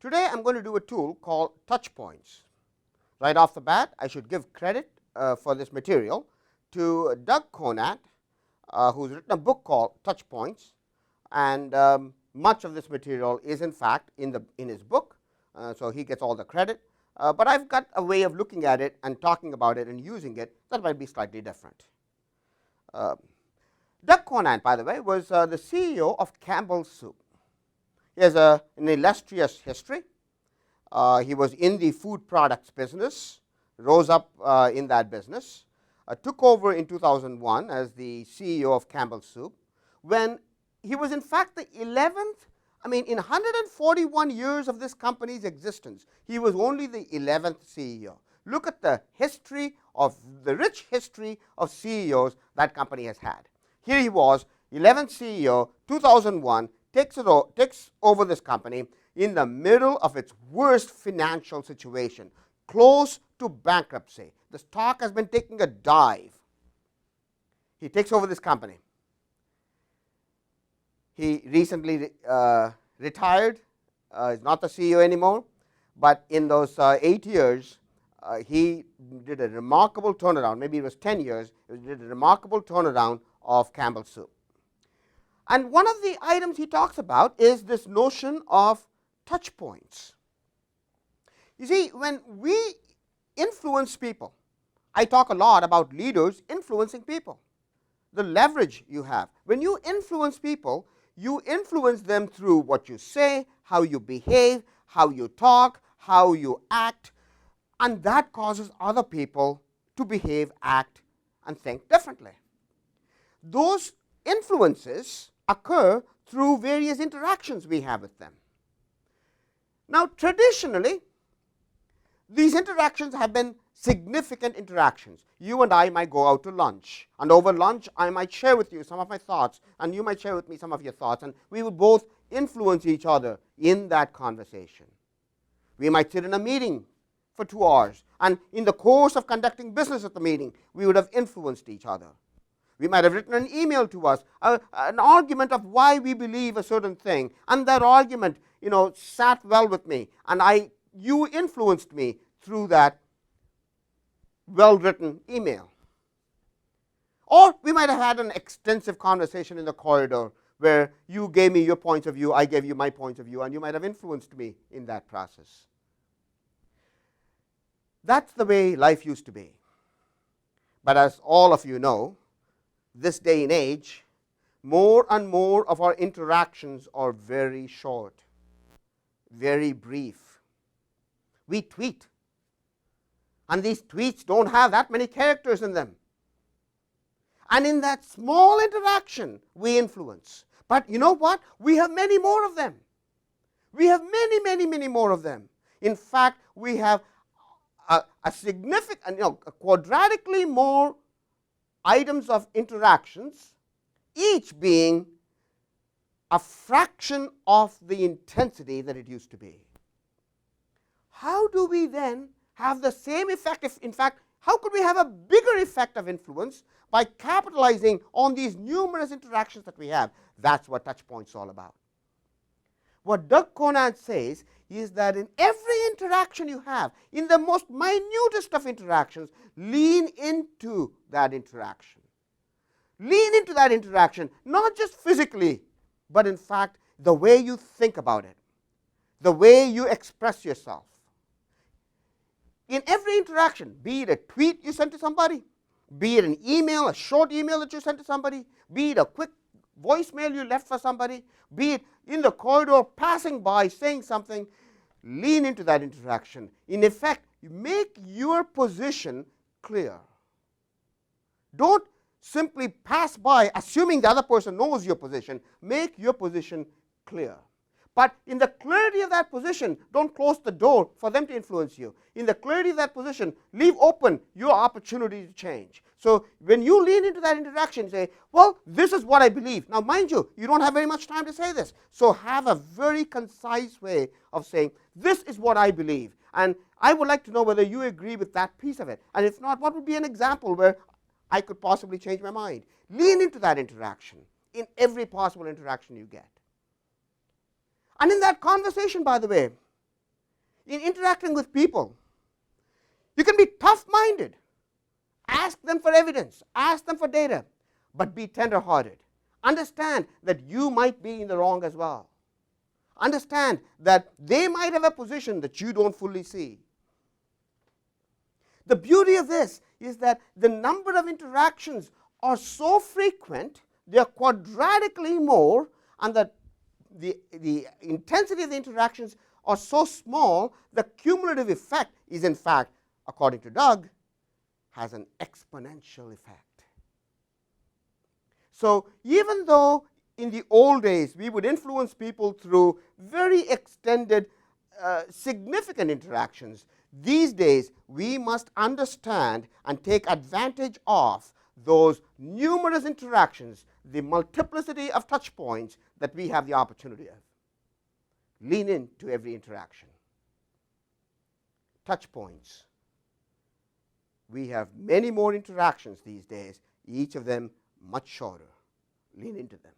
Today I am going to do a tool called Touchpoints. Right off the bat, I should give credit for this material to Doug Conant, who's written a book called Touchpoints, and much of this material is in fact in his book, so he gets all the credit. But I've got a way of looking at it and talking about it and using it that might be slightly different. Doug Conant, by the way, was the CEO of Campbell's Soup. He has an illustrious history. He was in the food products business, rose up in that business, took over in 2001 as the CEO of Campbell's Soup, when he was in fact the 11th, in 141 years of this company's existence, he was only the 11th CEO. Look at the history of the rich history of CEOs that company has had. Here he was, 11th CEO, 2001, takes over this company in the middle of its worst financial situation, close to bankruptcy. The stock has been taking a dive. He takes over this company. He recently retired. He's not the CEO anymore, but in those 8 years, he did a remarkable turnaround. Maybe it was 10 years. He did a remarkable turnaround of Campbell's Soup. And one of the items he talks about is this notion of touch points. You see, when we influence people, I talk a lot about leaders influencing people, the leverage you have. When you influence people, you influence them through what you say, how you behave, how you talk, how you act, and that causes other people to behave, act, and think differently. Those influences occur through various interactions we have with them. Now, traditionally, these interactions have been significant interactions. You and I might go out to lunch, and over lunch I might share with you some of my thoughts, and you might share with me some of your thoughts, and we would both influence each other in that conversation. We might sit in a meeting for 2 hours, and in the course of conducting business at the meeting, we would have influenced each other. We might have written an email to us, an argument of why we believe a certain thing, and that argument, sat well with me, and you influenced me through that well-written email. Or we might have had an extensive conversation in the corridor where you gave me your points of view, I gave you my points of view, and you might have influenced me in that process. That's the way life used to be. But as all of you know, this day and age, more and more of our interactions are very short, very brief. We tweet, and these tweets don't have that many characters in them. And in that small interaction, we influence. But you know what? We have many more of them. We have many, many, many more of them. In fact, we have a significant, quadratically more items of interactions, each being a fraction of the intensity that it used to be. How do we then have the same effect? In fact, how could we have a bigger effect of influence by capitalizing on these numerous interactions that we have? That's what Touchpoints is all about. What Doug Conant says is that in every interaction you have, in the most minutest of interactions, lean into that interaction. Lean into that interaction, not just physically, but in fact, the way you think about it, the way you express yourself. In every interaction, be it a tweet you send to somebody, be it an email, a short email that you send to somebody, be it a quick voicemail you left for somebody, be it in the corridor passing by saying something, lean into that interaction. In effect, you make your position clear. Don't simply pass by assuming the other person knows your position. Make your position clear. But in the clarity of that position, don't close the door for them to influence you. In the clarity of that position, leave open your opportunity to change. So when you lean into that interaction, say, well, this is what I believe. Now, mind you, you don't have very much time to say this. So have a very concise way of saying, this is what I believe. And I would like to know whether you agree with that piece of it. And if not, what would be an example where I could possibly change my mind? Lean into that interaction in every possible interaction you get. And in that conversation, by the way, in interacting with people. You can be tough-minded. Ask them for evidence. Ask them for data. But be tender-hearted. Understand that you might be in the wrong as well. Understand that they might have a position that you don't fully see. The beauty of this is that the number of interactions are so frequent, they are quadratically more, and that the intensity of the interactions are so small, the cumulative effect is, in fact, according to Doug, has an exponential effect. So even though in the old days we would influence people through very extended, significant interactions, these days we must understand and take advantage of those numerous interactions, the multiplicity of touch points that we have the opportunity of. Lean into every interaction. Touch points. We have many more interactions these days, each of them much shorter. Lean into them.